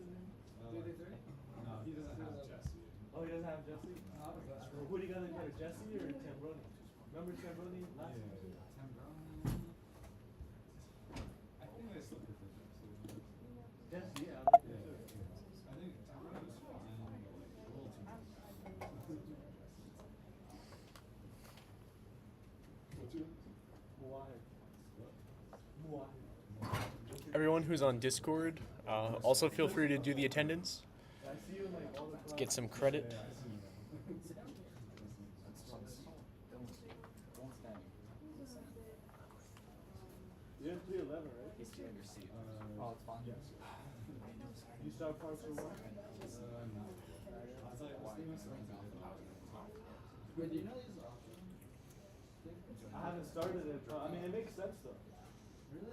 No, he doesn't have Jesse. Oh, he doesn't have Jesse? Who do you got better, Jesse or Tambroni? Remember Tambroni last season? I think I still prefer Jesse. Jesse, yeah, I like him too. I think Tamron was fine, but like a little too much. What's your Everyone who's on Discord, also feel free to do the attendance. Let's get some credit. You're 311, right? He's too in your seat. Oh, it's fine. Yes. You start Parks or what? No. I was like, why? Wait, do you know these I haven't started it, but I mean, it makes sense though. Really?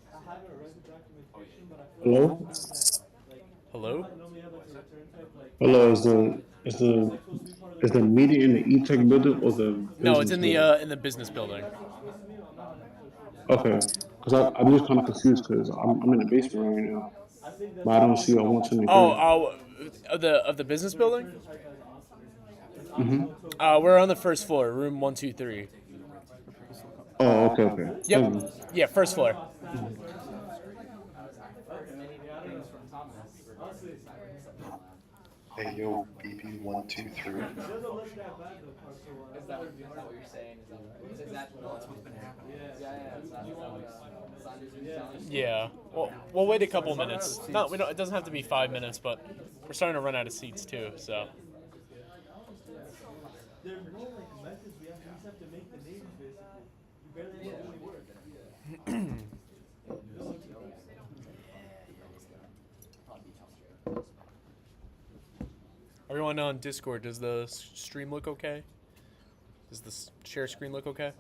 I haven't read the documentation, but I feel Hello? like Hello? normally have like a return type like. Hello, is the meeting in the e-tech building or the No, it's business in the business building. building? Okay, because I'm just kind of confused because I'm in the basement right now, but I don't see a 173. Of the business building? Mm-hmm. We're on the first floor, room 123. Oh, okay. Yep. Thank you. Yeah, first floor. Hey yo, BB123. It doesn't look that bad though, Parks or what. Is that what you're saying? Is that what's been happening? Yeah. Yeah. Well, we'll wait a couple minutes. No, we don't. It doesn't have to be 5 minutes, but we're starting to run out of seats too. So. There's no like methods we just have to make the names basically. You barely do any work. Everyone on Discord, does the stream look okay? Does the share screen look okay?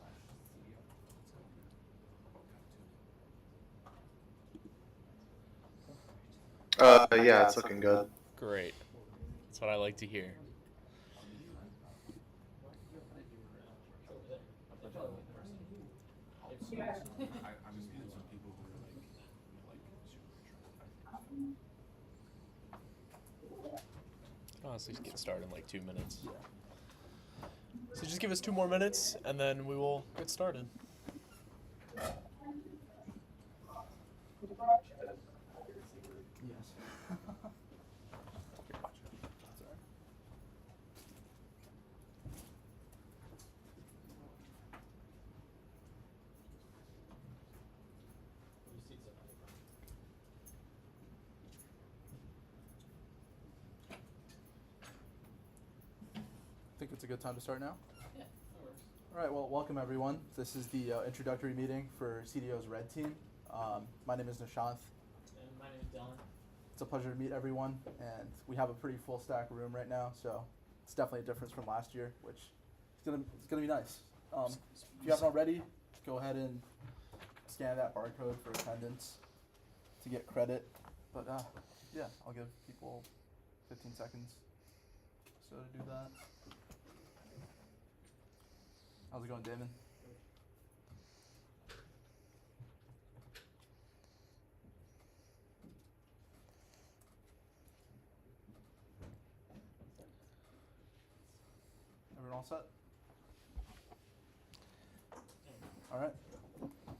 Yeah, it's looking good. Great. That's what I like to hear. Honestly, just get started in like 2 minutes. So just give us 2 more minutes, and then we will get started. I think it's a good time to start now. Yeah, that works. All right, well, welcome everyone. This is the introductory meeting for CDO's Red Team. My name is Nishanth. And my name is Dylan. It's a pleasure to meet everyone, and we have a pretty full stack room right now, so it's definitely a difference from last year, which it's gonna be nice. If you haven't already, go ahead and scan that barcode for attendance to get credit. But yeah, I'll give people 15 seconds so to do that. How's it going, Damon? Everyone all set? All right.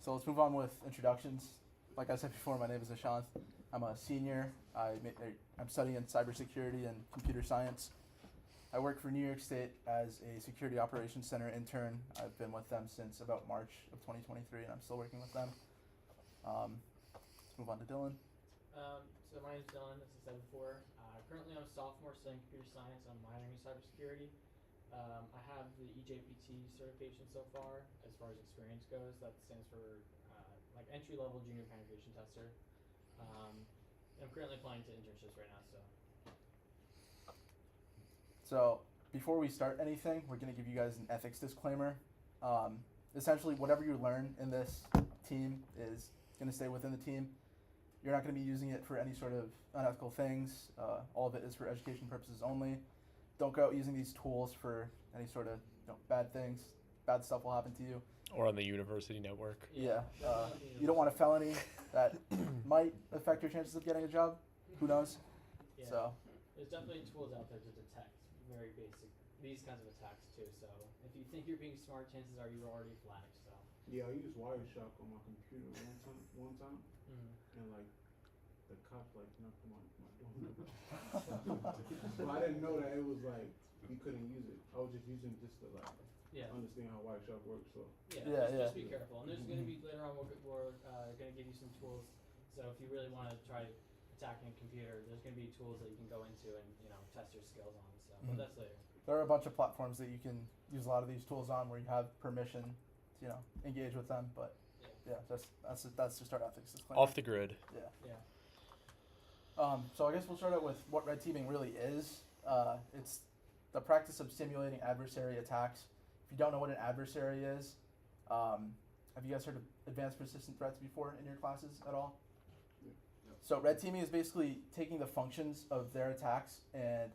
So let's move on with introductions. Like I said before, my name is Nishanth. I'm a senior. I'm studying in cybersecurity and computer science. I work for New York State as a Security Operations Center intern. I've been with them since about March of 2023, and I'm still working with them. Let's move on to Dylan. So my name is Dylan, as I said before. Currently I'm a sophomore studying computer science. I'm minoring in cybersecurity. I have the EJPT certification so far as far as experience goes. That stands for like entry-level junior penetration tester. I'm currently applying to internships right now, So before we start anything, we're going to give you guys an ethics disclaimer. Essentially, whatever you learn in this team is going to stay within the team. You're not going to be using it for any sort of unethical things. All of it is for education purposes only. Don't go out using these tools for any sort of bad things. Bad stuff will happen to you. Or on the university network. Yeah. You don't want a felony. that might affect your chances of getting a job. Who knows? Yeah. So, There's definitely tools out there to detect very basic these kinds of attacks too. So if you think you're being smart, chances are you're already flagged. So. Yeah, I used Wireshark on my computer one time, Mm. and like the cops like knocked on my door. But I didn't know that it was like you couldn't use it. I was just using just to like Yeah. understand how Wireshark works. So Just be careful. And there's going to be later on we're going to give you some tools. So if you really want to try attacking a computer, there's going to be tools that you can go into and test your skills on. So, but that's later. there are a bunch of platforms that you can use a lot of these tools on where you have permission to, engage with them. But yeah, that's just our ethics disclaimer. Off the grid. Yeah. Yeah. So I guess we'll start out with what red teaming really is. It's the practice of simulating adversary attacks. If you don't know what an adversary is, have you guys heard of advanced persistent threats before in your classes at all? Yeah. So red teaming is basically taking the functions of their attacks and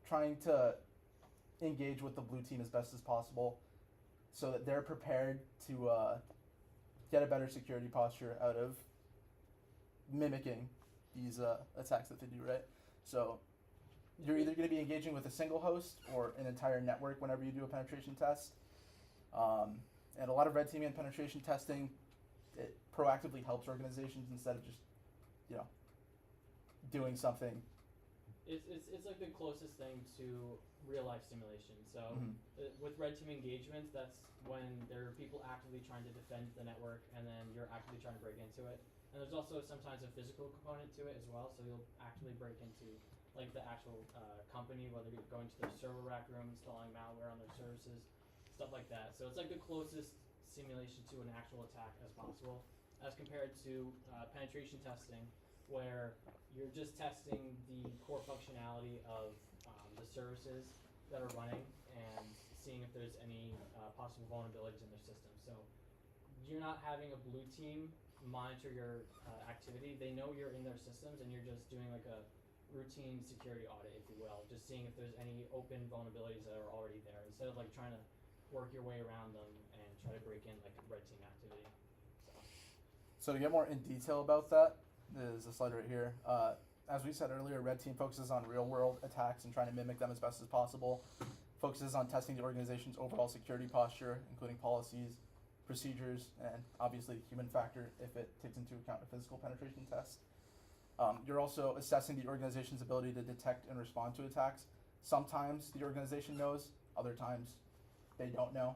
trying to engage with the blue team as best as possible so that they're prepared to get a better security posture out of mimicking these attacks that they do, right? So you're either going to be engaging with a single host or an entire network whenever you do a penetration test. And a lot of red teaming and penetration testing, it proactively helps organizations instead of just, doing something. It's like the closest thing to real life simulation. So with red team engagements, that's when there are people actively trying to defend the network, and then you're actively trying to break into it. And there's also sometimes a physical component to it as well. So you'll actually break into like the actual company, whether you're going to their server rack room, installing malware on their services, stuff like that. So it's like the closest simulation to an actual attack as possible, as compared to penetration testing, where you're just testing the core functionality of the services that are running and seeing if there's any possible vulnerabilities in their system. So you're not having a blue team monitor your activity. They know you're in their systems, and you're just doing like a routine security audit, if you will, just seeing if there's any open vulnerabilities that are already there, instead of like trying to work your way around them and try to break in like red team activity. So to get more in detail about that, there's a slide right here. As we said earlier, red team focuses on real world attacks and trying to mimic them as best as possible. Focuses on testing the organization's overall security posture, including policies, procedures, and obviously the human factor if it takes into account a physical penetration test. You're also assessing the organization's ability to detect and respond to attacks. Sometimes the organization knows, other times they don't know.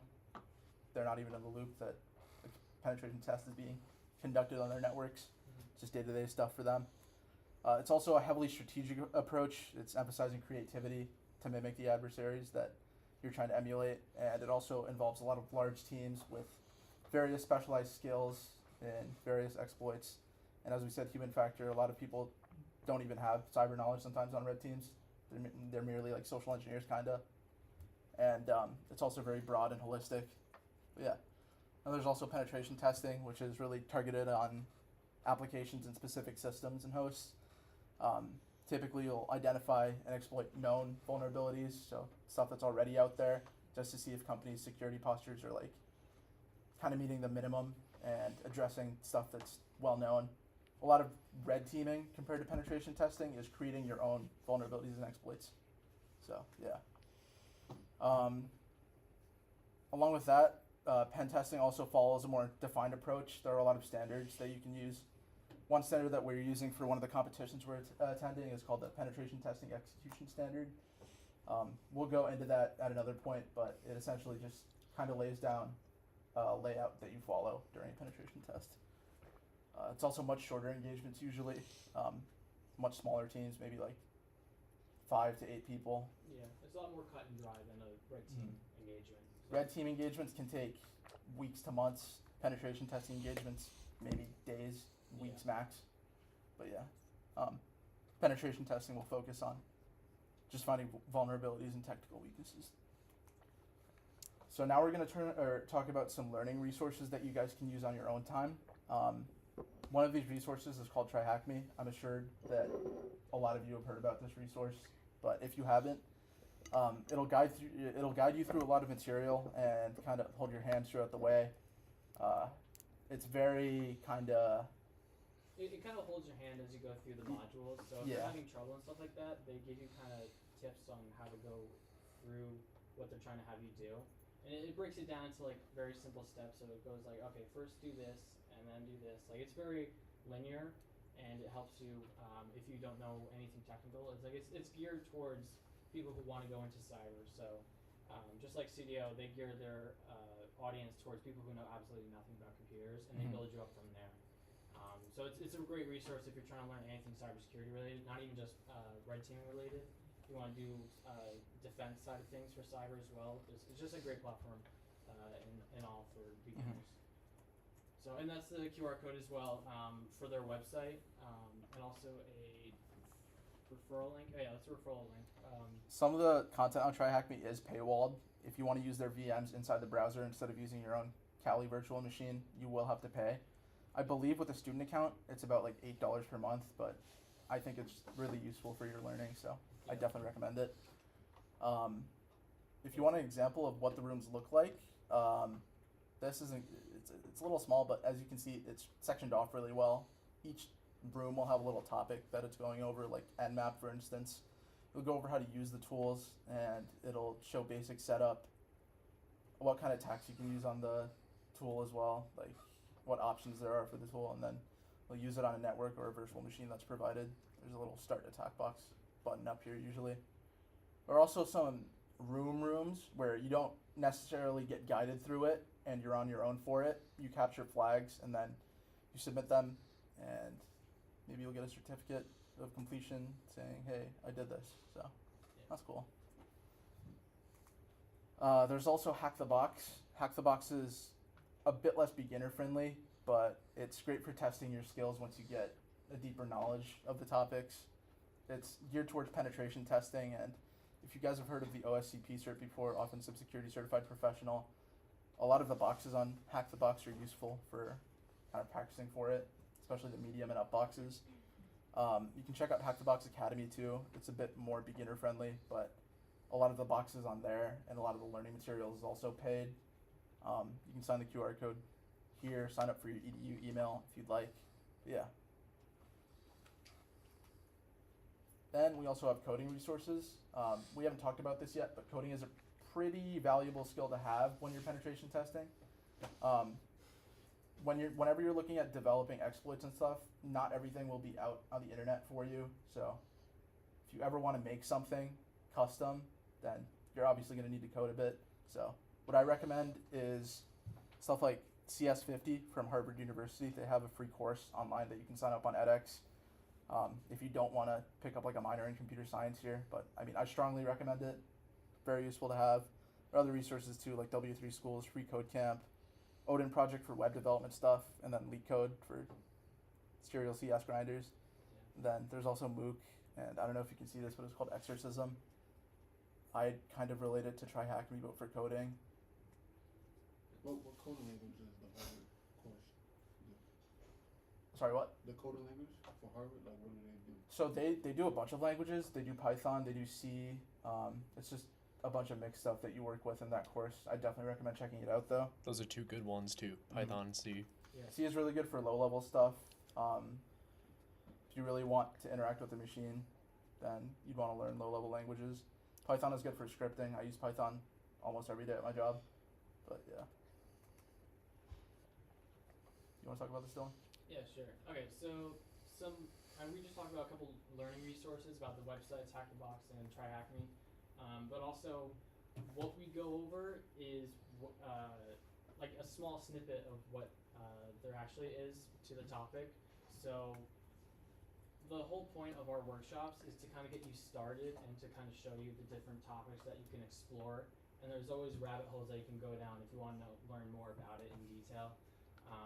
They're not even in the loop that the penetration test is being conducted on their networks. It's just day-to-day stuff for them. It's also a heavily strategic approach. It's emphasizing creativity to mimic the adversaries that you're trying to emulate, and it also involves a lot of large teams with various specialized skills and various exploits. And as we said, human factor, a lot of people don't even have cyber knowledge sometimes on red teams. They're merely like social engineers, kind of. And it's also very broad and holistic. But yeah. And there's also penetration testing, which is really targeted on applications and specific systems and hosts. Typically, you'll identify and exploit known vulnerabilities, so stuff that's already out there, just to see if companies' security postures are like kind of meeting the minimum and addressing stuff that's well known. A lot of red teaming compared to penetration testing is creating your own vulnerabilities and exploits. So yeah. Along with that, pen testing also follows a more defined approach. There are a lot of standards that you can use. One standard that we're using for one of the competitions we're attending is called the Penetration Testing Execution Standard. We'll go into that at another point, but it essentially just kind of lays down a layout that you follow during a penetration test. It's also much shorter engagements usually, much smaller teams, maybe like 5 to 8 people. Yeah, it's a lot more cut and dry than a red team engagement. So Red team engagements can take weeks to months. Penetration testing engagements, maybe days, weeks max. But yeah, penetration testing will focus on just finding vulnerabilities and technical weaknesses. So now we're going to talk about some learning resources that you guys can use on your own time. One of these resources is called TryHackMe. I'm assured that a lot of you have heard about this resource, but if you haven't, it'll guide you through a lot of material and kind of hold your hand throughout the way. It's very kind of it kind of holds your hand as you go through the modules. So if you're Yeah. having trouble and stuff like that, they give you kind of tips on how to go through what they're trying to have you do. And it breaks it down into like very simple steps. So it goes like, okay, first do this and then do this. Like it's very linear, and it helps you if you don't know anything technical. It's like it's geared towards people who want to go into cyber. So just like CDO, they gear their audience towards people who know absolutely nothing about computers, and they build you up from there. So it's a great resource if you're trying to learn anything cybersecurity related, not even just red teaming related. If you want to do defense side of things for cyber as well, it's just a great platform in all for beginners. So, and that's the QR code as well for their website, and also a referral link. Oh yeah, that's a referral link. Some of the content on TryHackMe is paywalled. If you want to use their VMs inside the browser instead of using your own Kali virtual machine, you will have to pay. I believe with a student account, it's about like $8 per month, but I think it's really useful for your learning, so I definitely recommend it. If you want an example of what the rooms look like, this isn't, it's a little small, but as you can see, it's sectioned off really well. Each room will have a little topic that it's going over, like Nmap, for instance. It'll go over how to use the tools, and it'll show basic setup, what kind of attacks you can use on the tool as well, like what options there are for the tool, and then we'll use it on a network or a virtual machine that's provided. There's a little start attack box button up here usually. There are also some rooms where you don't necessarily get guided through it and you're on your own for it. You capture flags and then you submit them, and maybe you'll get a certificate of completion saying, hey, I did this. So that's cool. There's also Hack the Box. Hack the Box is a bit less beginner friendly, but it's great for testing your skills once you get a deeper knowledge of the topics. It's geared towards penetration testing, and if you guys have heard of the OSCP cert before, Offensive Security Certified Professional, a lot of the boxes on Hack the Box are useful for kind of practicing for it, especially the medium and up boxes. You can check out Hack the Box Academy too. It's a bit more beginner friendly, but a lot of the boxes on there and a lot of the learning materials is also paid. You can sign the QR code here, sign up for your EDU email if you'd like. But yeah. Then we also have coding resources. We haven't talked about this yet, but coding is a pretty valuable skill to have when you're penetration testing. Whenever you're looking at developing exploits and stuff, not everything will be out on the internet for you. So if you ever want to make something custom, then you're obviously going to need to code a bit. So what I recommend is stuff like CS50 from Harvard University. They have a free course online that you can sign up on edX. If you don't want to pick up like a minor in computer science here, but I mean, I strongly recommend it. Very useful to have. There are other resources too, like W3 Schools, Free Code Camp, Odin Project for web development stuff, and then LeetCode for serial CS grinders. Then there's also MOOC, and I don't know if you can see this, but it's called Exorcism. I kind of relate it to TryHackMe, but for coding. What coding language is the Harvard course? Sorry, what? The coding language for Harvard, like what do they do? So they do a bunch of languages. They do Python, they do C. It's just a bunch of mixed stuff that you work with in that course. I definitely recommend checking it out though. Those are two good ones too, Python and C. Yeah. C is really good for low level stuff. If you really want to interact with the machine, then you'd want to learn low level languages. Python is good for scripting. I use Python almost every day at my job. But yeah. You want to talk about this, Dylan? Yeah, sure. Okay, so we just talked about a couple learning resources about the websites, Hack the Box and TryHackMe. But also, what we go over is like a small snippet of what there actually is to the topic. So the whole point of our workshops is to kind of get you started and to kind of show you the different topics that you can explore. And there's always rabbit holes that you can go down if you want to learn more about it in detail.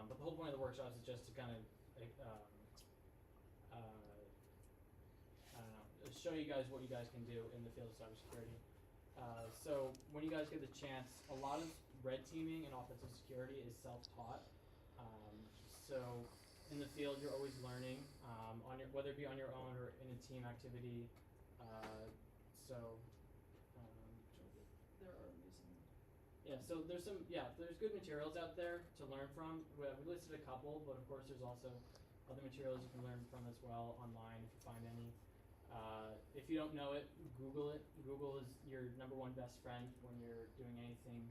But the whole point of the workshops is just to kind of show you guys what you guys can do in the field of cybersecurity. So when you guys get the chance, a lot of red teaming and offensive security is self-taught. So in the field, you're always learning, whether it be on your own or in a team activity. There's good materials out there to learn from. We listed a couple, but of course there's also other materials you can learn from as well online if you find any. If you don't know it, Google it. Google is your number one best friend when you're doing anything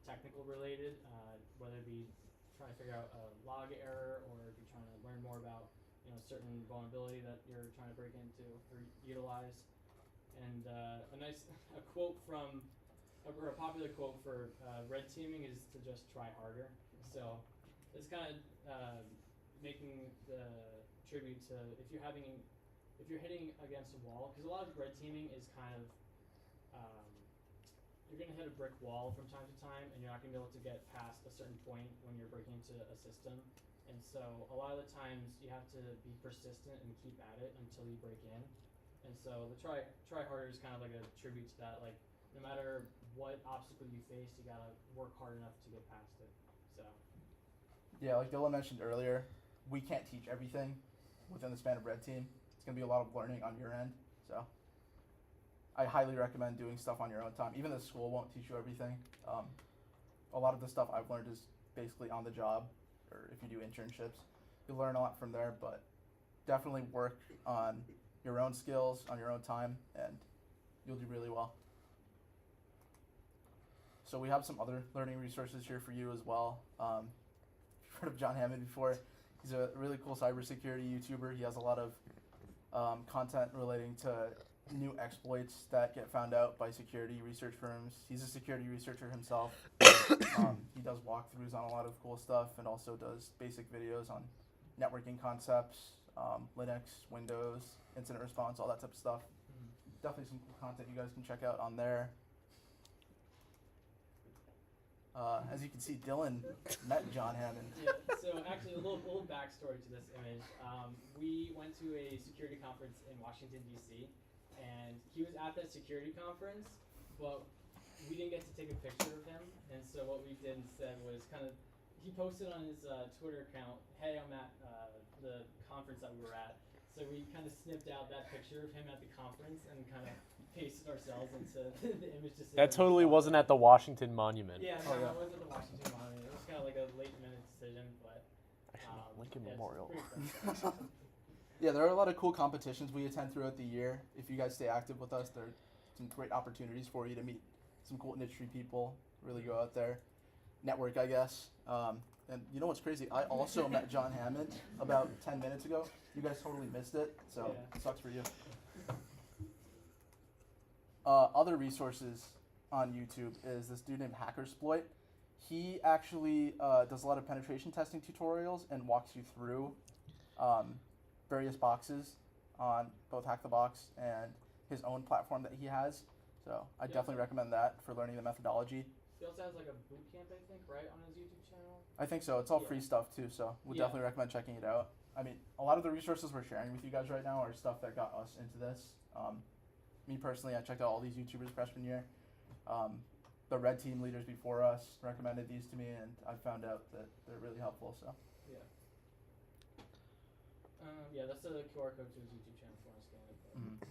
technical related, whether it be trying to figure out a log error or if you're trying to learn more about certain vulnerability that you're trying to break into or utilize. And a quote from or a popular quote for red teaming is to just try harder. So it's kind of making the tribute to if you're hitting against a wall, because a lot of red teaming is kind of you're gonna hit a brick wall from time to time, and you're not gonna be able to get past a certain point when you're breaking into a system. And so a lot of the times you have to be persistent and keep at it until you break in. And so the try harder is kind of like a tribute to that. Like no matter what obstacle you face, you gotta work hard enough to get past it. So. Yeah, like Dylan mentioned earlier, we can't teach everything within the span of red team. It's gonna be a lot of learning on your end. So I highly recommend doing stuff on your own time. Even the school won't teach you everything. A lot of the stuff I've learned is basically on the job, or if you do internships, you learn a lot from there. But definitely work on your own skills on your own time, and you'll do really well. So we have some other learning resources here for you as well. You've heard of John Hammond before. He's a really cool cybersecurity YouTuber. He has a lot of content relating to new exploits that get found out by security research firms. He's a security researcher himself. He does walkthroughs on a lot of cool stuff and also does basic videos on networking concepts, Linux, Windows, incident response, all that type of stuff. Definitely some cool content you guys can check out on there. As you can see, Dylan met John Hammond. Yeah, so actually a little backstory to this image. We went to a security conference in Washington, D.C., and he was at that security conference, but we didn't get to take a picture of him, and so what we did instead was he posted on his Twitter account, hey, I'm at the conference that we were at, so we kind of snipped out that picture of him at the conference and kind of pasted ourselves into the image. That totally wasn't at the Washington Monument. Yeah, no, it wasn't the Washington Monument. It was kind of like a late-minute decision, but Lincoln yeah, Memorial. Yeah, there are a lot of cool competitions we attend throughout the year. If you guys stay active with us, there are some great opportunities for you to meet some cool industry people, really go out there, network, I guess. And you know what's crazy? I also met John Hammond about 10 minutes ago. You guys totally missed it, so Yeah. it sucks for you. Other resources on YouTube is this dude named Hackersploit. He actually does a lot of penetration testing tutorials and walks you through various boxes on both Hack the Box and his own platform that he has. So I definitely recommend that for learning the methodology. He also has like a boot camp, I think, right, on his YouTube channel? I think so. It's all Yeah. free stuff too, so we'd Yeah. definitely recommend checking it out. I mean, a lot of the resources we're sharing with you guys right now are stuff that got us into this. Me personally, I checked out all these YouTubers freshman year. The red team leaders before us recommended these to me, and I found out that they're really helpful. So Yeah. Yeah, that's the QR code to his YouTube channel if you want to scan it. But.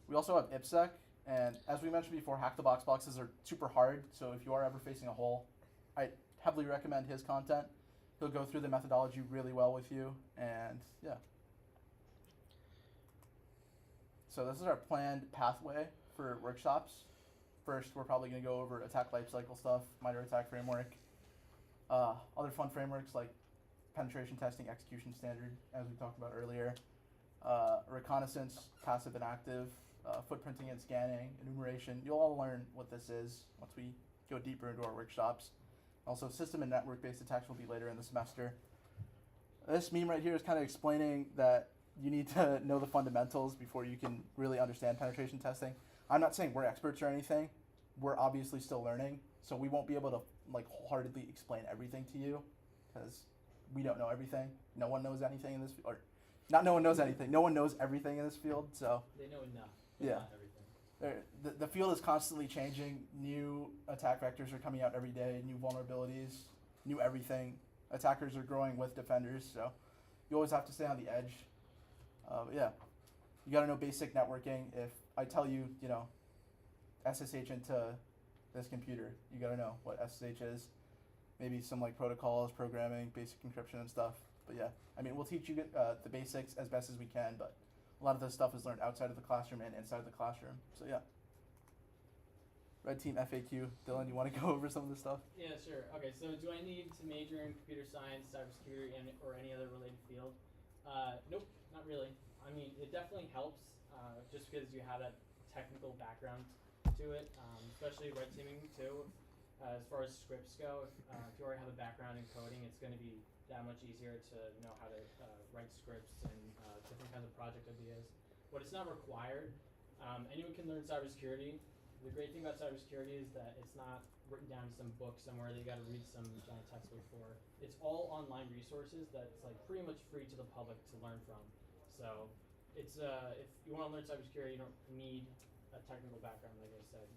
we also have IPSEC, and as we mentioned before, Hack the Box boxes are super hard. So if you are ever facing a hole, I heavily recommend his content. He'll go through the methodology really well with you, and yeah. So this is our planned pathway for workshops. First, we're probably going to go over attack lifecycle stuff, MITRE ATT&CK framework, other fun frameworks like penetration testing, execution standard, as we talked about earlier, reconnaissance, passive and active, footprinting and scanning, enumeration. You'll all learn what this is once we go deeper into our workshops. Also, system and network-based attacks will be later in the semester. This meme right here is kind of explaining that you need to know the fundamentals before you can really understand penetration testing. I'm not saying we're experts or anything. We're obviously still learning, so we won't be able to wholeheartedly explain everything to you because we don't know everything. No one knows anything in this field, or not no one knows anything. No one knows everything in this field, so. They know enough, but Yeah. not everything. The field is constantly changing. New attack vectors are coming out every day, new vulnerabilities, new everything. Attackers are growing with defenders, so you always have to stay on the edge. But yeah, you gotta know basic networking. If I tell you, SSH into this computer, you gotta know what SSH is. Maybe some protocols, programming, basic encryption and stuff. But yeah, I mean, we'll teach you the basics as best as we can, but a lot of this stuff is learned outside of the classroom and inside of the classroom. So yeah. Red Team FAQ. Dylan, you want to go over some of this stuff? Yeah, sure. Okay, so do I need to major in computer science, cybersecurity, or any other related field? Nope, not really. I mean, it definitely helps just because you have that technical background to it, especially red teaming too. As far as scripts go, if you already have a background in coding, it's going to be that much easier to know how to write scripts and different kinds of project ideas. But it's not required. Anyone can learn cybersecurity. The great thing about cybersecurity is that it's not written down in some book somewhere that you got to read some giant textbook for. It's all online resources that's like pretty much free to the public to learn from. So it's if you want to learn cybersecurity, you don't need a technical background, like I said.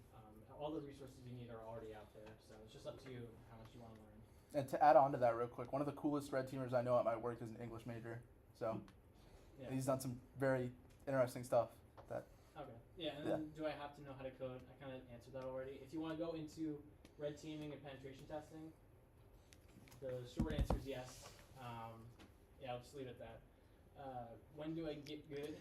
All the resources you need are already out there. So it's just up to you how much you want to learn. And to add on to that real quick, one of the coolest red teamers I know at my work is an English major. So Yeah. he's done some very interesting stuff. That Okay. Yeah, and then do I have to know how to code? I kind of answered that already. If you want to go into red teaming and penetration testing, the short answer is yes. Yeah, I'll just leave it at that. When do I get good?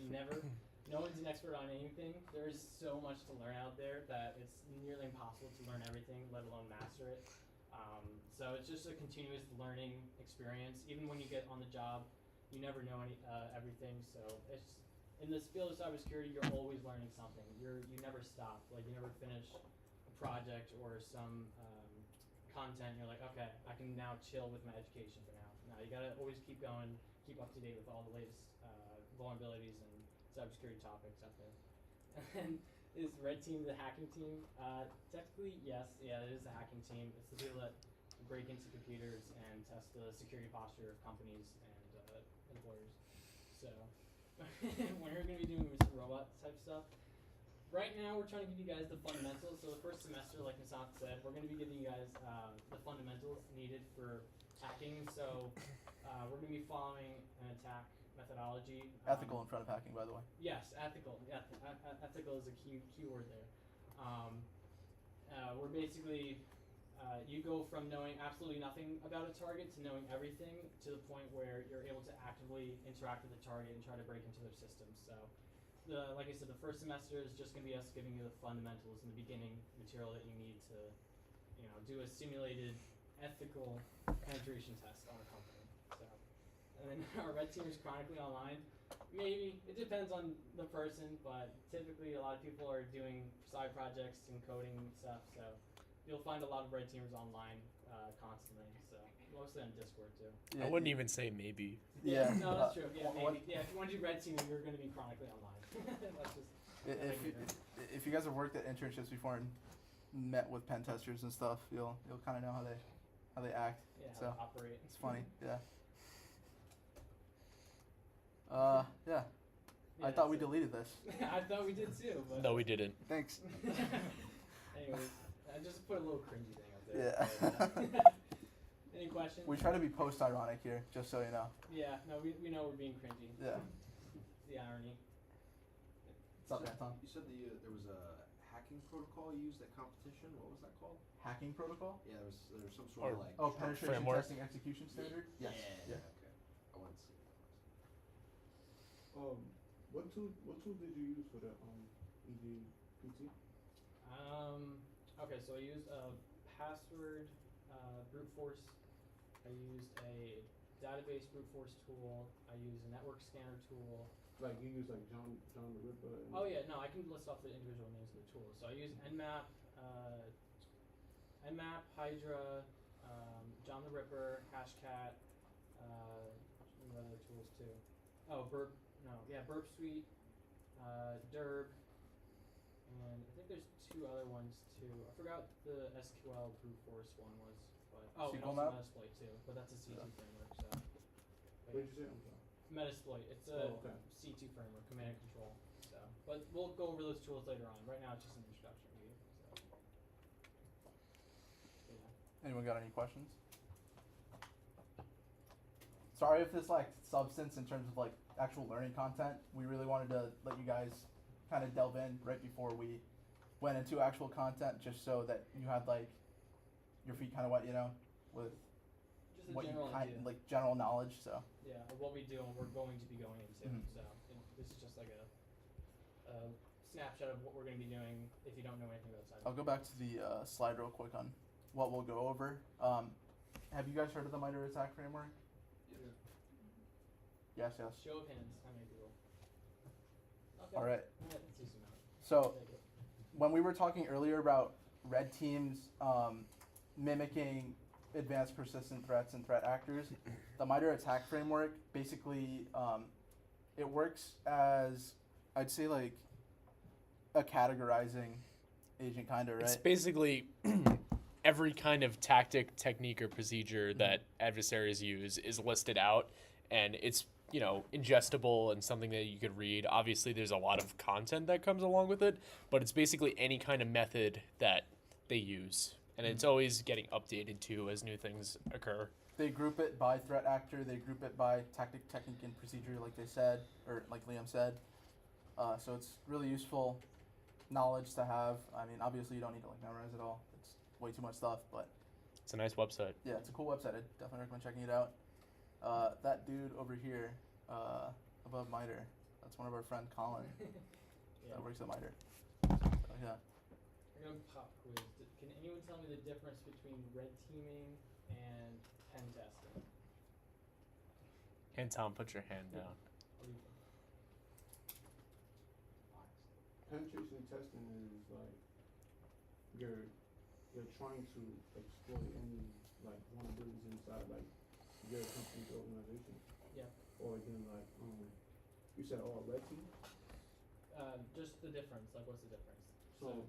Never. No one's an expert on anything. There is so much to learn out there that it's nearly impossible to learn everything, let alone master it. So it's just a continuous learning experience. Even when you get on the job, you never know everything. So it's in this field of cybersecurity, you're always learning something. You never stop. Like you never finish a project or some content. You're like, okay, I can now chill with my education for now. No, you gotta always keep going, keep up to date with all the latest vulnerabilities and cybersecurity topics out there. And is red team the hacking team? Technically, yes. Yeah, it is the hacking team. It's the people that break into computers and test the security posture of companies and employers. So. When we're going to be doing Mr. Robot type stuff. Right now, we're trying to give you guys the fundamentals. So the first semester, like Nisant said, we're going to be giving you guys the fundamentals needed for hacking. So we're going to be following an attack methodology. ethical in front of hacking, by the way. Yes, ethical. Ethical is a key word there. We're basically you go from knowing absolutely nothing about a target to knowing everything to the point where you're able to actively interact with the target and try to break into their systems. So, like I said, the first semester is just going to be us giving you the fundamentals and the beginning material that you need to, do a simulated ethical penetration test on a company. So, and then our red team is chronically online. Maybe it depends on the person, but typically a lot of people are doing side projects and coding stuff. So. You'll find a lot of red teamers online constantly, so mostly on Discord too. I wouldn't even say maybe. Yeah. No, that's true. Yeah, maybe. Yeah, if you want to do red teaming, you're going to be chronically online. That's just. If you guys have worked at internships before and met with pen testers and stuff, you'll kind of know how they act. Yeah, so how to operate. it's funny. Yeah. Yeah. I thought we deleted this. I thought we did too. But No, we didn't. Thanks. Anyways, I just put a little cringy thing up there. Yeah. Any questions? We try to be post-ironic here, just so you know. Yeah, no, we know we're being cringy. Yeah. It's the irony. What's up, Anton? You said there was a hacking protocol used at competition. What was that called? Hacking protocol? Yeah, there was some sort of like. Oh, penetration framework. testing execution standard? Yes. Yeah. Okay. I wanted to see that. What tool did you use for the EJPT? Okay, so I used a password brute force. I used a database brute force tool. I used a network scanner tool. Like you use like John the Ripper. Oh yeah, no, I can list off the individual names of the tools. So I use Nmap, Hydra, John the Ripper, Hashcat, some other tools too. Oh, Burp Suite, Derb, and I think there's two other ones too. I forgot the SQL brute force one was, but and SQL also map? Metasploit too. But that's a C2 framework. So. What did you say? I'm sorry. Metasploit. It's a okay. C2 framework, command and control. So, but we'll go over those tools later on. Right now, it's just an introduction to you. So, yeah. Anyone got any questions? Sorry if this substance in terms of actual learning content. We really wanted to let you guys kind of delve in right before we went into actual content, just so that you had your feet kind of wet, with. Just the what you general kind idea. like general knowledge. So Yeah, of what we do and we're going to be going into. Mhm. So this is just like a snapshot of what we're going to be doing if you don't know anything about cyber. I'll go back to the slide real quick on what we'll go over. Have you guys heard of the MITRE ATT&CK framework? Yes, yes. Show of hands, how many people? Okay. All right. Yeah, that's a decent amount. So Take it. when we were talking earlier about red teams mimicking advanced persistent threats and threat actors, the MITRE ATT&CK framework basically it works as, I'd say, like a categorizing agent, kind of, right? It's basically every kind of tactic, technique, or procedure that adversaries use is listed out, and it's, you know, ingestible and something that you could read. Obviously, there's a lot of content that comes along with it, but it's basically any kind of method that they use, and it's always getting updated too as new things occur. They group it by threat actor, they group it by tactic, technique, and procedure, like they said, or like Liam said. So it's really useful knowledge to have. I mean, obviously you don't need to like memorize it all. It's way too much stuff, but It's a nice website. yeah, it's a cool website. I definitely recommend checking it out. That dude over here, above MITRE, that's one of our friend Colin Yeah. that works at MITRE. So, yeah. We're going to pop quiz. Can anyone tell me the difference between red teaming and pen testing? And Tom, put your hand down. What do you think? Penetration testing is like you're trying to exploit any like vulnerabilities inside like your company's organization. Yeah. Or then like you said red team. Just the difference. Like, what's the difference? So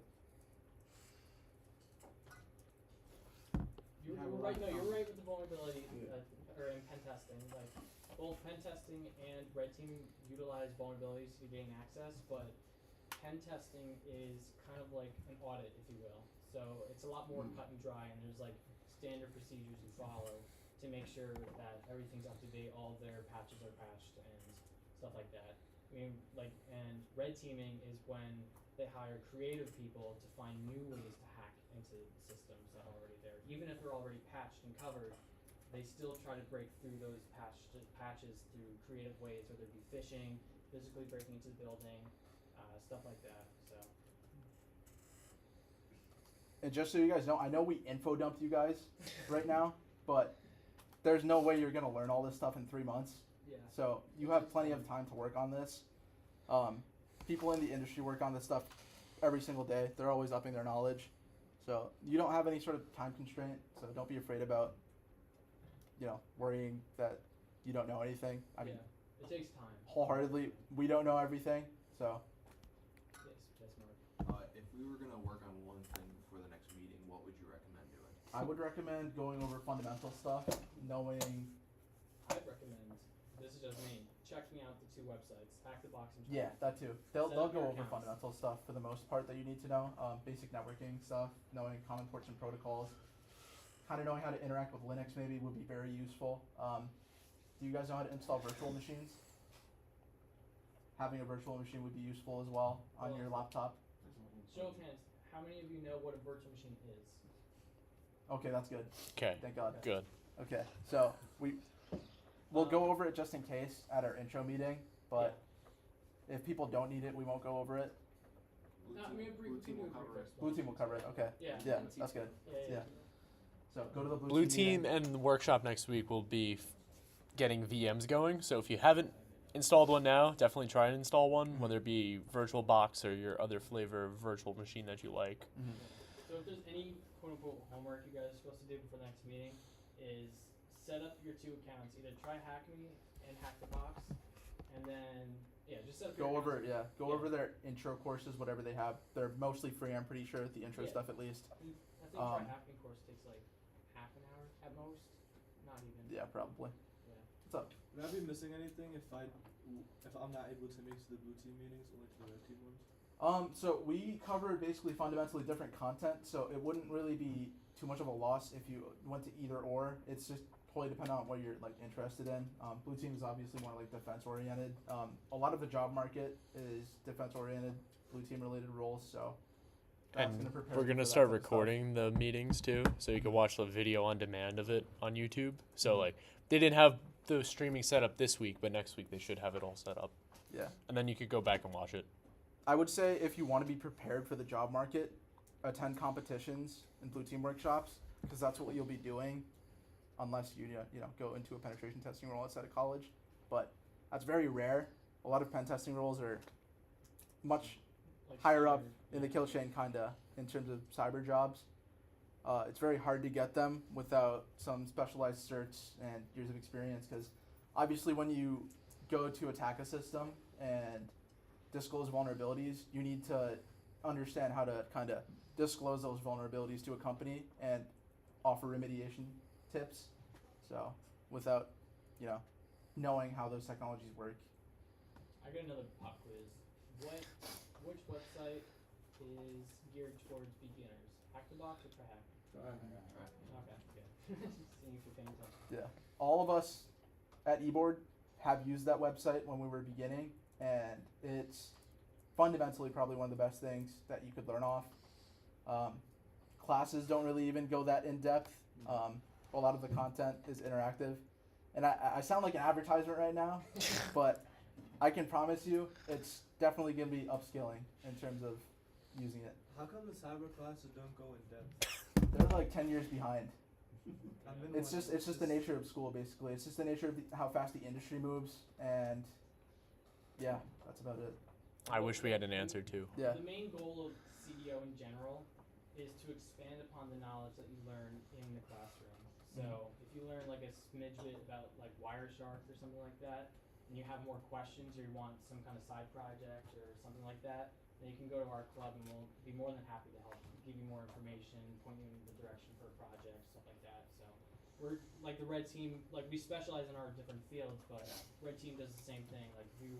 You're have a right. lot No, of you're right with the vulnerability, Yeah. or in pen testing. Like, both pen testing and red team utilize vulnerabilities to gain access, but pen testing is kind of like an audit, if you will. So it's a lot more cut and dry, and there's like standard procedures you follow to make sure that everything's up to date, all of their patches are patched, and stuff like that. I mean, like, and red teaming is when they hire creative people to find new ways to hack into systems that are already there. Even if they're already patched and covered, they still try to break through those patches through creative ways, whether it be phishing, physically breaking into the building, stuff like that. So And just so you guys know, I know we info dumped you guys right now, but there's no way you're gonna learn all this stuff in 3 months. yeah. So you have plenty of time to work on this. People in the industry work on this stuff every single day. They're always upping their knowledge. So you don't have any sort of time constraint. So don't be afraid about, worrying that you don't know anything. I mean, yeah, it takes time. wholeheartedly, we don't know everything. So Yes, Mark. If we were gonna work on one thing before the next meeting, what would you recommend doing? I would recommend going over fundamental stuff, knowing. I'd recommend, this is just me, checking out the two websites, Hack the Box and Yeah, Track. that too. Set They'll up go your over accounts. fundamental stuff for the most part that you need to know. Basic networking stuff, knowing common ports and protocols, kind of knowing how to interact with Linux maybe would be very useful. Do you guys know how to install virtual machines? Having a virtual machine would be useful as well on your laptop. Show of hands, how many of you know what a virtual machine is? Okay, that's good. Okay, Thank God. good. Okay, so we'll go over it just in case at our intro meeting, but if people don't need it, we won't go over it. No, I mean, Blue team will cover it. Blue team will cover it. Okay. Yeah. Yeah, that's good. Yeah. Yeah. So go to the Blue team meeting. and the workshop next week will be getting VMs going. So if you haven't installed one now, definitely try and install one, whether it be VirtualBox or your other flavor of virtual machine that you like. Mhm. So if there's any quote-unquote homework you guys are supposed to do before the next meeting, is set up your two accounts. Either try HackMe and Hack the Box, and then, just set up your Go over accounts. it, yeah. Go Yeah. over their intro courses, whatever they have. They're mostly free, I'm pretty sure, the intro Yeah. stuff at least. I think Um, try HackMe course takes like half an hour at most, not even. Yeah, probably. Yeah. What's up? Would I be missing anything if I'm not able to make it to the blue team meetings, only to the red team ones? So we covered basically fundamentally different content, so it wouldn't really be too much of a loss if you went to either or. It's just totally dependent on what you're like interested in. Blue team is obviously more like defense oriented. A lot of the job market is defense oriented, blue team related roles. So That's And gonna prepare we're you gonna for that start type of stuff. recording the meetings too, so you can watch the video on demand of it on YouTube. So like they didn't have the streaming set up this week, but next week they should have it all set up, Yeah. and then you could go back and watch it. I would say if you want to be prepared for the job market, attend competitions and blue team workshops, because that's what you'll be doing, unless you go into a penetration testing role outside of college. But that's very rare. A lot of pen testing roles are much Like higher up cyber- in the kill chain, kinda, in terms of cyber jobs. It's very hard to get them without some specialized certs and years of experience, because obviously when you go to attack a system and disclose vulnerabilities, you need to understand how to kind of disclose those vulnerabilities to a company and offer remediation tips. So without, knowing how those technologies work. I got another pop quiz. Which website is geared towards beginners? Hack the Box or Track? Okay, good. Seeing if you're paying attention. Yeah. All of us at eBoard have used that website when we were beginning, and it's fundamentally probably one of the best things that you could learn off. Classes don't really even go that in depth. A lot of the content is interactive. And I sound like an advertisement right now, but I can promise you it's definitely going to be upskilling in terms of using it. How come the cyber classes don't go in depth? They're like 10 years behind. I've been It's just the nature of school, basically. It's just the nature of how fast the industry moves, and yeah, that's about it. I wish we had an answer too. Yeah. The main goal of CDO in general is to expand upon the knowledge that you learn in the classroom. So if you learn like a smidge bit about like Wireshark or something like that, and you have more questions or you want some kind of side project or something like that, then you can go to our club and we'll be more than happy to help you, give you more information, point you in the direction for a project, stuff like that. So we're like the red team, like we specialize in our different fields, but red team does the same thing. Like if you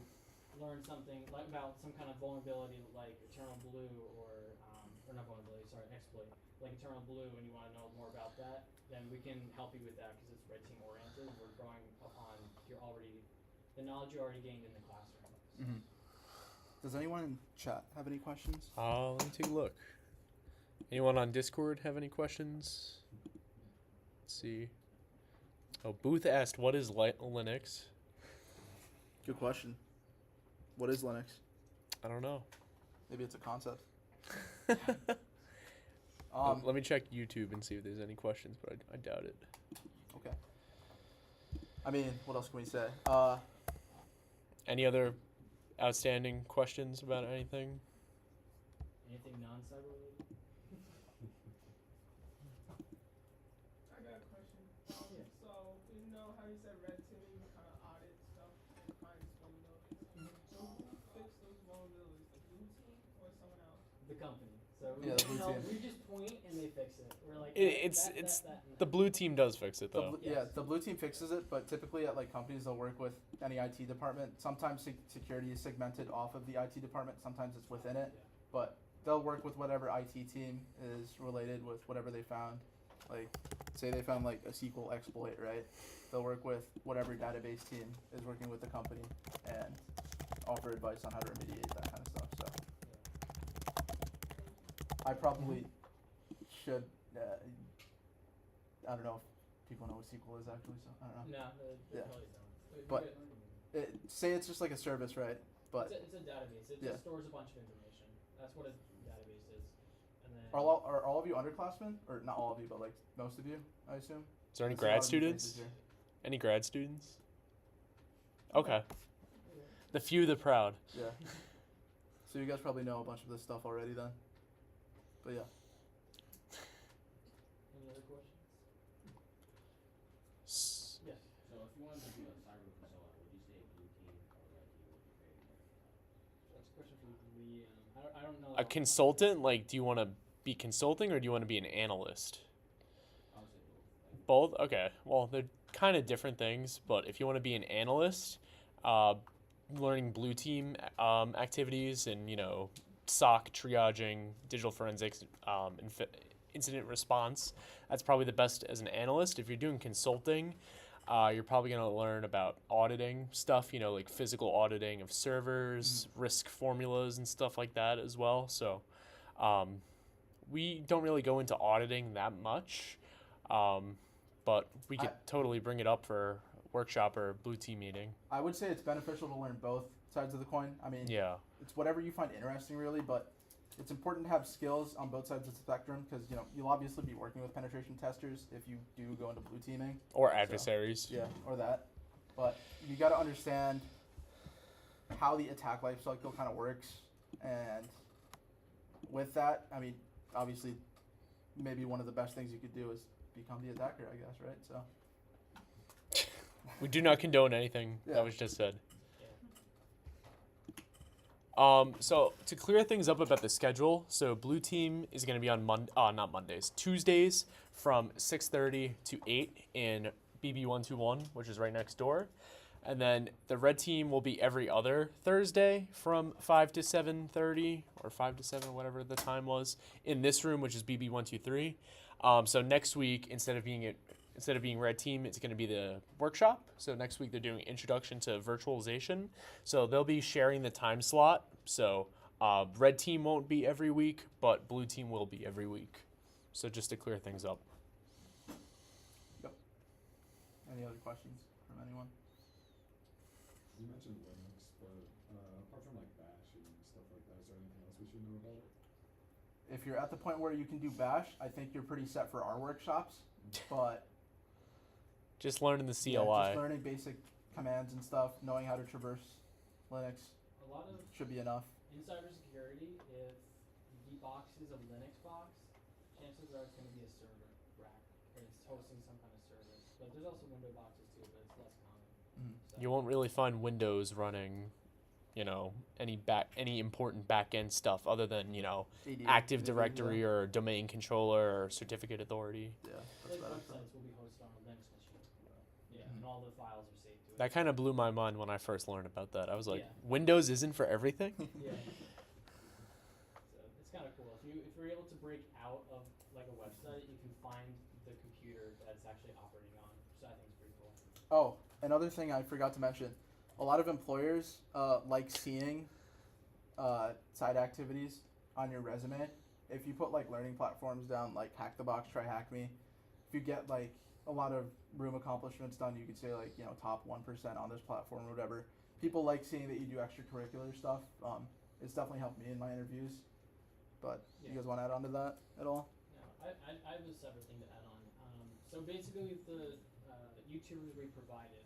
learn something like about some kind of vulnerability like Eternal Blue or not vulnerability, sorry, exploit, like Eternal Blue, and you want to know more about that, then we can help you with that because it's red team oriented. We're drawing upon the knowledge you already gained in the classroom. Mm-hmm. Does anyone in chat have any questions? Let me take a look. Anyone on Discord have any questions? Let's see. Oh, Booth asked, "What is Linux?" Good question. What is Linux? I don't know. Maybe it's a concept. Let me check YouTube and see if there's any questions, but I doubt it. Okay. I mean, what else can we say? Any other outstanding questions about anything? Anything non-cyber related? I got a question. Yeah. So, you know how you said red team kind of audit stuff and finds vulnerabilities? So who fixed those vulnerabilities? The blue team or someone else? The company. So we, Yeah, the blue team. we just point and they fix it. We're like It's the blue team does fix it though. Yeah, the blue team fixes it, but typically at like companies they'll work with any IT department. Sometimes security is segmented off of the IT department. Sometimes it's within it, but they'll work with whatever IT team is related with whatever they found. Like, say they found like a SQL exploit, right? They'll work with whatever database team is working with the company and offer advice on how to remediate that kind of stuff. So I probably should. I don't know if people know what SQL is actually, so I don't know. No, they Yeah. probably don't. Wait, But say it's just like a service, right? But it's a database. It yeah. just stores a bunch of information. That's what a database is. And then are all of you underclassmen, or not all of you, but like most of you, I assume? Is there any I see a lot grad of new faces students? here. Any grad students? Okay. The few, the proud. Yeah. So you guys probably know a bunch of this stuff already then. But yeah. any other questions? Yes. So if you wanted to be a cyber consultant, would you say blue team or red team would be favorite? That's a question for Liam. I don't know. A consultant, like, do you want to be consulting or do you want to be an analyst? I would say both. Both? Okay. Well, they're kind of different things, but if you want to be an analyst, learning blue team activities and, SOC triaging, digital forensics, incident response, that's probably the best as an analyst. If you're doing consulting, you're probably going to learn about auditing stuff, like physical auditing of servers, risk formulas and stuff like that as well. So we don't really go into auditing that much, but we could totally bring it up for workshop or blue team meeting. I would say it's beneficial to learn both sides of the coin. I mean, Yeah. it's whatever you find interesting, really, but it's important to have skills on both sides of the spectrum because, you know, you'll obviously be working with penetration testers if you do go into blue teaming. Or adversaries. So, yeah, or that. But you got to understand how the attack life cycle kind of works. And with that, I mean, obviously, maybe one of the best things you could do is become the attacker, I guess, right? So. We do not condone anything Yeah. that was just said. So to clear things up about the schedule, so blue team is going to be on not Mondays, Tuesdays from 6:30 to 8 in BB121, which is right next door. And then the red team will be every other Thursday from 5 to 7:30 or 5 to 7, whatever the time was, in this room, which is BB123. So next week, instead of being red team, it's going to be the workshop. So next week they're doing introduction to virtualization. So they'll be sharing the time slot. So red team won't be every week, but blue team will be every week. So just to clear things up. Yep. Any other questions from anyone? You mentioned Linux, but apart from like Bash and stuff like that, is there anything else we should know about it? If you're at the point where you can do Bash, I think you're pretty set for our workshops. But just learning the CLI. Yeah, just learning basic commands and stuff, knowing how to traverse Linux A lot of should be enough. in cybersecurity, if the box is a Linux box, chances are it's going to be a server rack, or it's hosting some kind of service. But there's also window boxes too, but it's less common. So. You won't really find Windows running, you know, any important back-end stuff other than, you know, AD, Active Directory or domain controller or certificate authority. Yeah, Like websites will be hosted on a Linux machine. Yeah, and all the files are saved to it. That kind of blew my mind when I first learned about that. I was like, Yeah. Windows isn't for everything? Yeah. So it's kind of cool. If you're able to break out of like a website, you can find the computer that it's actually operating on. So I think it's pretty cool. Oh, another thing I forgot to mention. A lot of employers like seeing side activities on your resume. If you put like learning platforms down, like Hack the Box, Try Hack Me, if you get like a lot of room accomplishments done, you could say like, you know, top 1% on this platform or whatever. People like seeing that you do extracurricular stuff. It's definitely helped me in my interviews. But you guys want to add on to that at all? No, I have a separate thing to add on. So basically the YouTubers we provided,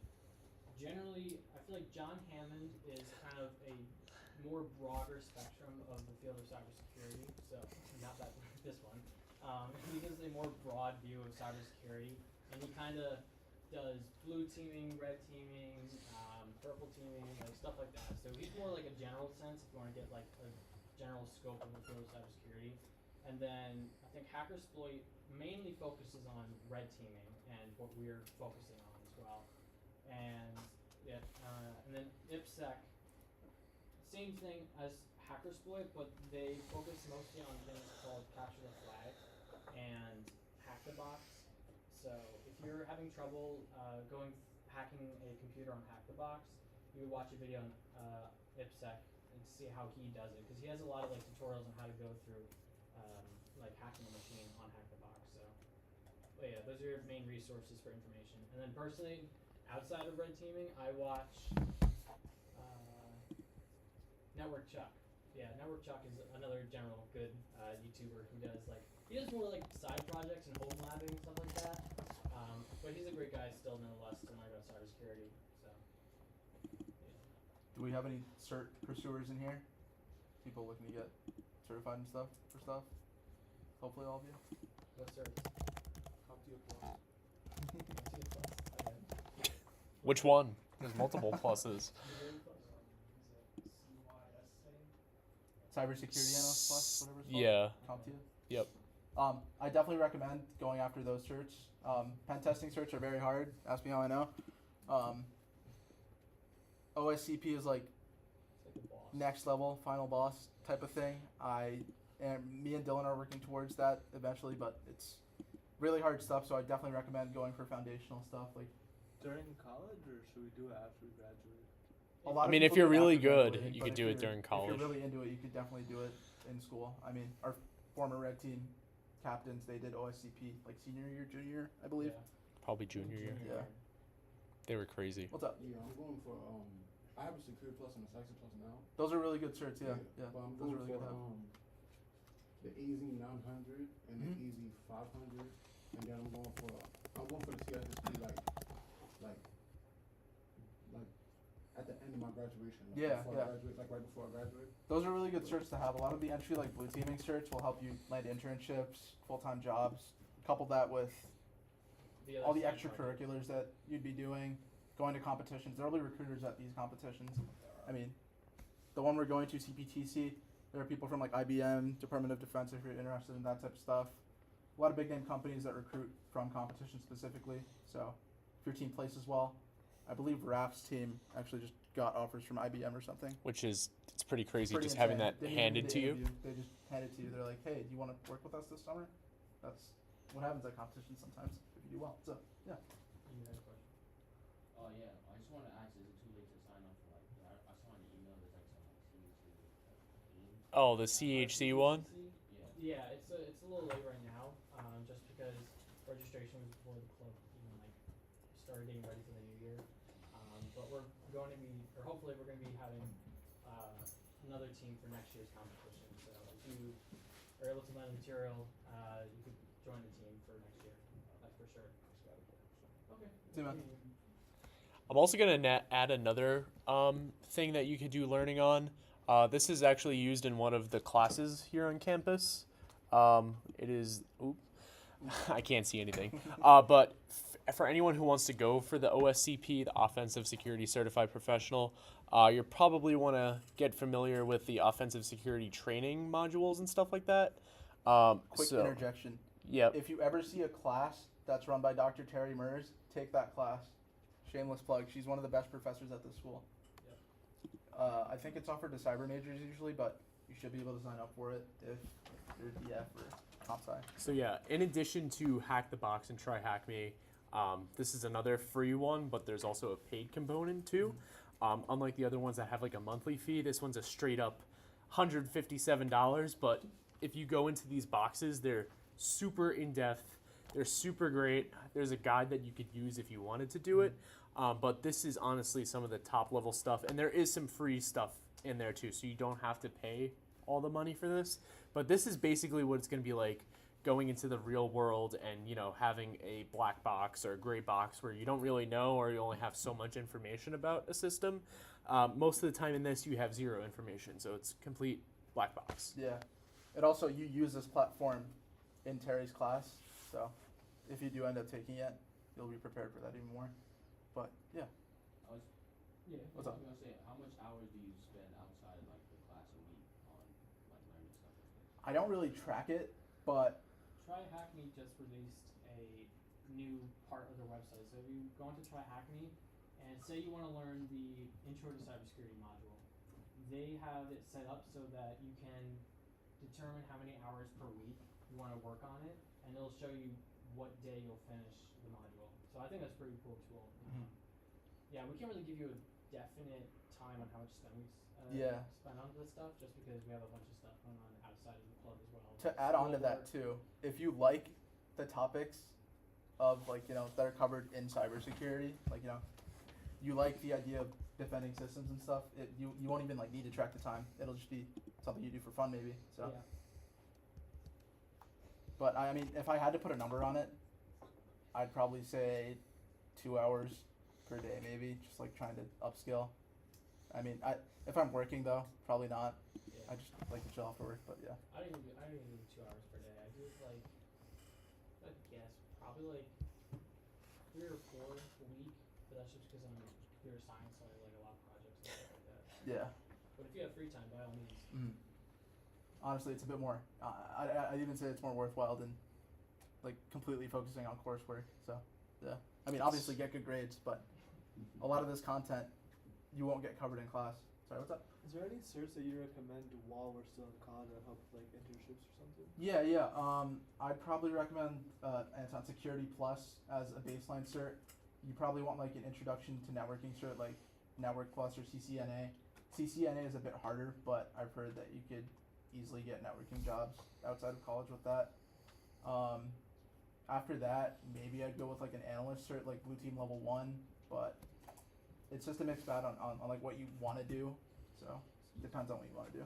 generally, I feel like John Hammond is kind of a more broader spectrum of the field of cybersecurity. So not that this one. He gives a more broad view of cybersecurity, and he kind of does blue teaming, red teaming, purple teaming, like stuff like that. So he's more like a general sense if you want to get like a general scope of the field of cybersecurity. And then I think Hackersploit mainly focuses on red teaming and what we're focusing on as well. And yeah, and then IPSec, same thing as Hackersploit, but they focus mostly on things called capture the flag and hack the box. So if you're having trouble hacking a computer on Hack the Box, you would watch a video on IPSec and see how he does it, because he has a lot of like tutorials on how to go through like hacking a machine on Hack the Box. So, but yeah, those are your main resources for information. And then personally, outside of red teaming, I watch Network Chuck. Yeah, Network Chuck is another general good YouTuber who does he does more like side projects and home labbing and stuff like that. But he's a great guy still nonetheless to learn about cybersecurity. So yeah. Do we have any cert pursuers in here? People looking to get certified and stuff for stuff? Hopefully all of you. What service? CompTIA Plus. Okay. Which one? There's multiple pluses. Cybersecurity Analyst Plus, whatever it's called. Yeah. CompTIA. Yep. I definitely recommend going after those certs. Pen testing certs are very hard. Ask me how I know. OSCP is like next level, final boss type of thing. Me and Dylan are working towards that eventually, but it's really hard stuff. So I definitely recommend going for foundational stuff. Like during college, or should we do it after we graduate? a lot I of mean, if people you're do it really after good, graduating, you but could if do it you're- during college. If you're really into it, you could definitely do it in school. I mean, former red team captains, they did OSCP like senior year, junior year, I believe. Yeah. Probably junior year. Yeah. They were crazy. What's up? Yeah, I'm going for I have a Security Plus and a Saxon Plus now. Those are really good certs. Yeah. But I'm Those going are really for good. To have. the AZ 900 and the AZ 500, and then I'm going for the CSSP like at the end of my graduation. Like Yeah, before yeah. I graduate, like right before I graduate. Those are really good certs to have. A lot of the entry like blue teaming certs will help you land internships, full-time jobs. Couple that with all the extracurriculars that you'd be doing, going to competitions. There'll be recruiters at these competitions. I mean, the one we're going to, CPTC, there are people from like IBM, Department of Defense, if you're interested in that type of stuff. A lot of big name companies that recruit from competitions specifically. So if your team places well, I believe Raf's team actually just got offers from IBM or something. Which is, it's pretty crazy Pretty just having insane. that They didn't even handed need to you. interview. They just hand it to you. They're like, hey, do you want to work with us this summer? That's what happens at competitions sometimes if you do well. So, yeah. You had a question? Oh yeah, I just want to ask, is it too late to sign up for like, I saw in the email there's like some like CHC like Oh, the CHC one? Yeah, it's a little late right now, just because registration was before the club even like started getting ready for the new year. But we're going to be, or hopefully we're going to be having another team for next year's competition. So if you are able to lend material, you could join the team for next year. That's for sure. Okay. See you, man. I'm also going to add another thing that you could do learning on. This is actually used in one of the classes here on campus. It is, I can't see anything. But for anyone who wants to go for the OSCP, the Offensive Security Certified Professional, you probably want to get familiar with the offensive security training modules and stuff like that. Quick interjection. Yep. If you ever see a class that's run by Dr. Terry Mers, take that class. Shameless plug. She's one of the best professors at this school. Yep. I think it's offered to cyber majors usually, but you should be able to sign up for it if you're DF or comp sci. So yeah, in addition to Hack the Box and Try Hack Me, this is another free one, but there's also a paid component too. Unlike the other ones that have like a monthly fee, this one's a straight up $157. But if you go into these boxes, they're super in depth. They're super great. There's a guide that you could use if you wanted to do it. But this is honestly some of the top level stuff, and there is some free stuff in there too, so you don't have to pay all the money for this. But this is basically what it's going to be like going into the real world and, you know, having a black box or a gray box where you don't really know or you only have so much information about a system. Most of the time in this, you have zero information, so it's complete black box. Yeah. It also, you use this platform in Terry's class, so if you do end up taking it, you'll be prepared for that even more. But, yeah. What's up? I was gonna say, how much hours do you spend outside like the class a week on like learning stuff like this? I don't really track it, but Try Hack Me just released a new part of their website. So if you go into Try Hack Me and say you want to learn the Intro to Cybersecurity module, they have it set up so that you can determine how many hours per week you want to work on it, and it'll show you what day you'll finish the module. So I think that's a pretty cool tool. Yeah, we can't really give you a definite time on how much spend we spend on this stuff, just because we have a bunch of stuff going on outside of the club as well. to add on to that too, if you like the topics of like, you know, that are covered in cybersecurity, like, you know, you like the idea of defending systems and stuff, you won't even like need to track the time. It'll just be something you do for fun maybe. So Yeah. But I mean, if I had to put a number on it, I'd probably say 2 hours per day maybe, just like trying to upskill. I mean, if I'm working though, probably not. Yeah. I just like to chill after work, but yeah. I don't even do 2 hours per day. I do like, I guess probably like 3 or 4 a week, but that's just because I'm in computer science, so I have like a lot of projects and stuff like that. Yeah. But if you have free time, by all means. Honestly, it's a bit more. I'd even say it's more worthwhile than like completely focusing on coursework. So yeah. I mean, obviously get good grades, but a lot of this content you won't get covered in class. Sorry, what's up? Is there any certs that you recommend while we're still in college that help like internships or something? Yeah. I'd probably recommend Anton Security Plus as a baseline cert. You probably want like an introduction to networking cert like Network Plus or CCNA. CCNA is a bit harder, but I've heard that you could easily get networking jobs outside of college with that. After that, maybe I'd go with like an analyst cert, like blue team level 1, but it's just a mixed bag on like what you want to do. So it depends on what you want to do.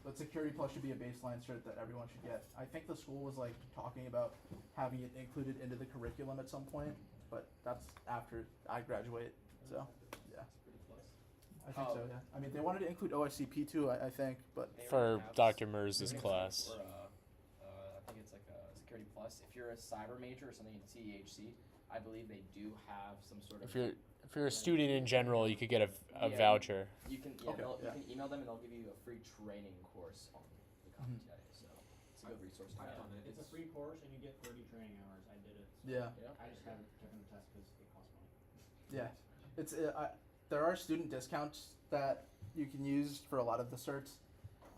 But Security Plus should be a baseline cert that everyone should get. I think the school was like talking about having it included into the curriculum at some point, but that's after I graduate. So yeah, I think so. Yeah. I mean, they wanted to include OSCP too. I think, but For Dr. Merz's class. I think it's like a Security Plus. If you're a cyber major or something in CDHC, I believe they do have some sort of. If you're a student in general, you could get a voucher. You can you can email them and they'll give you a free training course on the CompTIA. So it's a good resource to have. It's a free course and you get 30 training hours. I did it. So yeah. I just haven't taken the test because it costs money. Yeah, it's there are student discounts that you can use for a lot of the certs.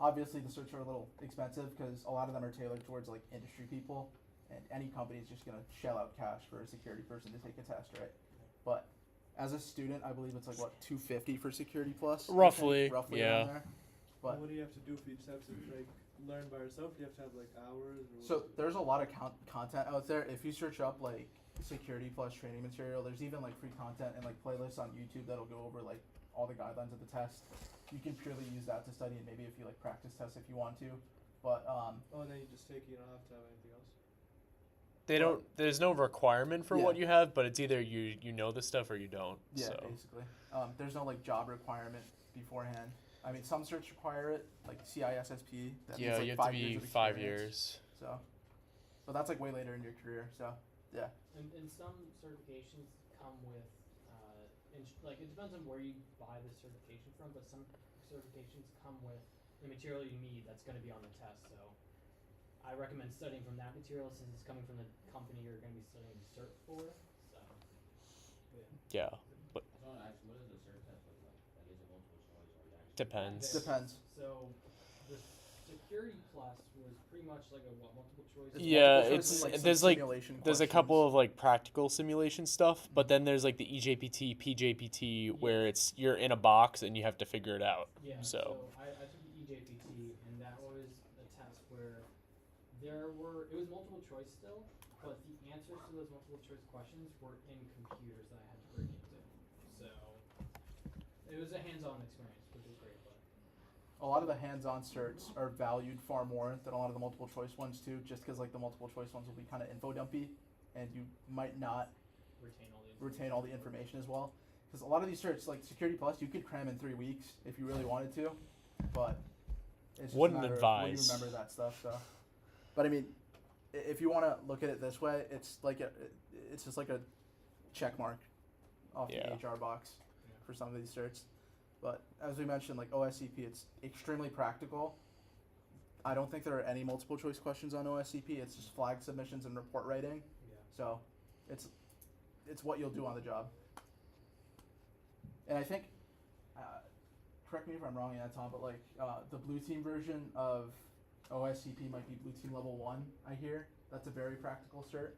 Obviously, the certs are a little expensive because a lot of them are tailored towards like industry people, and any company is just gonna shell out cash for a security person to take a test, right? But as a student, I believe it's like what $250 for Security Plus. Roughly, roughly yeah. around there. But what do you have to do for you? Just have to like learn by yourself? Do you have to have like hours? Or so there's a lot of content out there. If you search up like Security Plus training material, there's even like free content and like playlists on YouTube that'll go over like all the guidelines of the test. You can purely use that to study, and maybe if you like practice tests if you want to. But oh, and then you just take it. You don't have to have anything else. They don't. There's no requirement for Yeah. what you have, but it's either you know the stuff or you don't. Yeah, so. basically. There's no like job requirement beforehand. I mean, some certs require it, like CISSP. That Yeah, means, like, you have to 5 be years of 5 experience. years. So, but that's like way later in your career. So, yeah. And some certifications come with, like it depends on where you buy the certification from, but some certifications come with the material you need that's going to be on the test. So, I recommend studying from that material since it's coming from the company you're going to be studying the cert for. So, Yeah, but I want to ask, what does the cert test look like? Like, is it multiple choice or you actually? depends. Depends. So, the Security Plus was pretty much like a multiple choice. Yeah, multiple choice it's and, like, some there's like simulation there's a questions. couple of like practical simulation stuff, but then there's like the EJPT, PJPT, where it's you're in a box and you have to figure it out. Yeah, So I took the EJPT, and that was a test where it was multiple choice still, but the answers to those multiple choice questions were in computers that I had to break into. So it was a hands-on experience, which was great. But A lot of the hands-on certs are valued far more than a lot of the multiple choice ones too, just because like the multiple choice ones will be kind of info dumpy, and you might not retain all the information as well. Because a lot of these certs, like Security Plus, you could cram in 3 weeks if you really wanted to, but it's just Wouldn't a matter advise. of will you remember that stuff. So, but I mean, if you want to look at it this way, it's just like a check mark off Yeah. the HR box for some of these certs. But as we mentioned, like OSCP, it's extremely practical. I don't think there are any multiple choice questions on OSCP. It's just flag submissions and report writing. Yeah. So it's what you'll do on the job. And I think, correct me if I'm wrong, Tom, but like the blue team version of OSCP might be blue team level 1, I hear. That's a very practical cert.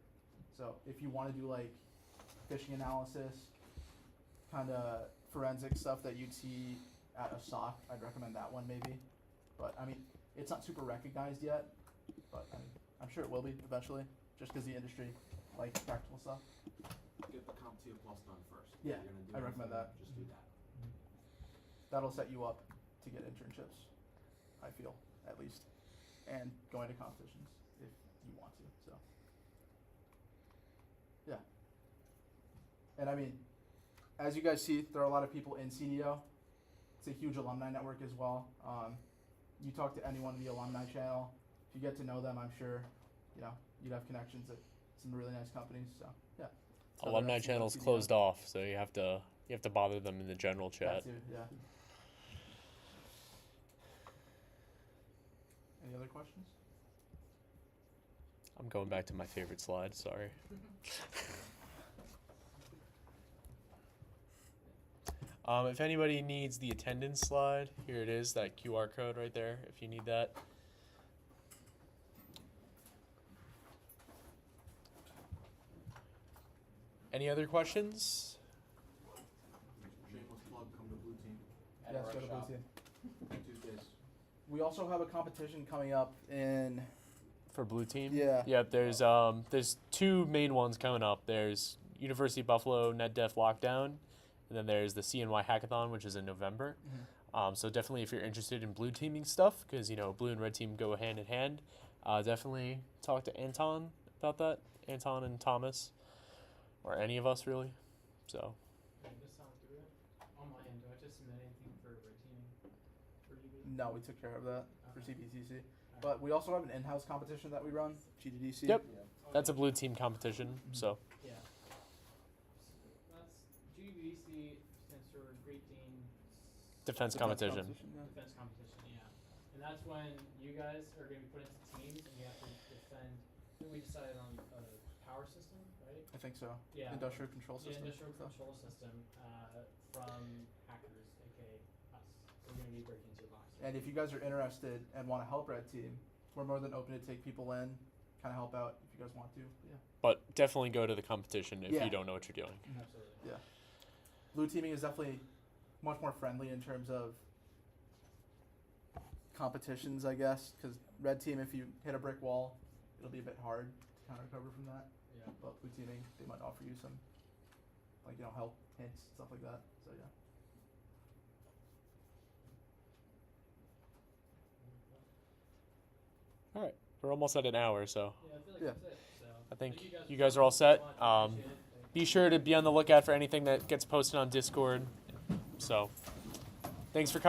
So if you want to do like phishing analysis, kind of forensic stuff that you'd see at a SOC, I'd recommend that one maybe. But I mean, it's not super recognized yet, but I mean, I'm sure it will be eventually, just because the industry likes practical stuff. Get the CompTIA Plus done first. Yeah, If you're gonna do I recommend anything, that. Just do that. That'll set you up to get internships, I feel, at least, and going to competitions if you want to. So, yeah. And I mean, as you guys see, there are a lot of people in CDO. It's a huge alumni network as well. You talk to anyone in the alumni channel, if you get to know them, I'm sure, you'd have connections at some really nice companies. So, yeah. So alumni that's channel's CDO. closed off, so you have to bother them in the general chat. That too, yeah. Any other questions? I'm going back to my favorite slide. Sorry. If anybody needs the attendance slide, here it is, that QR code right there, if you need that. Any other questions? Shameless plug, come to Blue Team. Yes, go to Blue Team. Tuesdays. We also have a competition coming up in. For blue team. Yeah. Yep. There's two main ones coming up. There's University of Buffalo NetDef Lockdown, and then there's the CNY Hackathon, which is in November. So definitely, if you're interested in blue teaming stuff, because blue and red team go hand in hand, definitely talk to Anton about that. Anton and Thomas, or any of us really. So. Just sound through it. On my end, do I have to submit anything for red teaming for UB? No, we took care of that for Okay. CPTC. But we also have an in-house competition that we run, GDDC. Yep. That's a blue team competition. So. Yeah. That's GBC stands for Great Dane Defense competition. Yeah. Defense competition, yeah. And that's when you guys are going to be put into teams and you have to defend. I think we decided on a power system, right? I think so. Yeah. Industrial control system. Yeah, industrial control system from hackers, aka us. We're going to be breaking into your box. And if you guys are interested and want to help Red Team, we're more than open to take people in, kind of help out if you guys want to. Yeah. But definitely go to the competition if Yeah. you don't know what you're doing. Absolutely. Yeah. Blue teaming is definitely much more friendly in terms of competitions, I guess, because red team, if you hit a brick wall, it'll be a bit hard to kind of recover from that. Yeah. But blue teaming, they might offer you some, like, help, hints, stuff like that. So yeah. All right, we're almost at an hour, so Yeah, I feel like Yeah. that's it. So I think thank you for guys are all coming set. so much. I appreciate it. Be sure to be on the lookout for anything that gets posted on Discord. So, thanks for coming.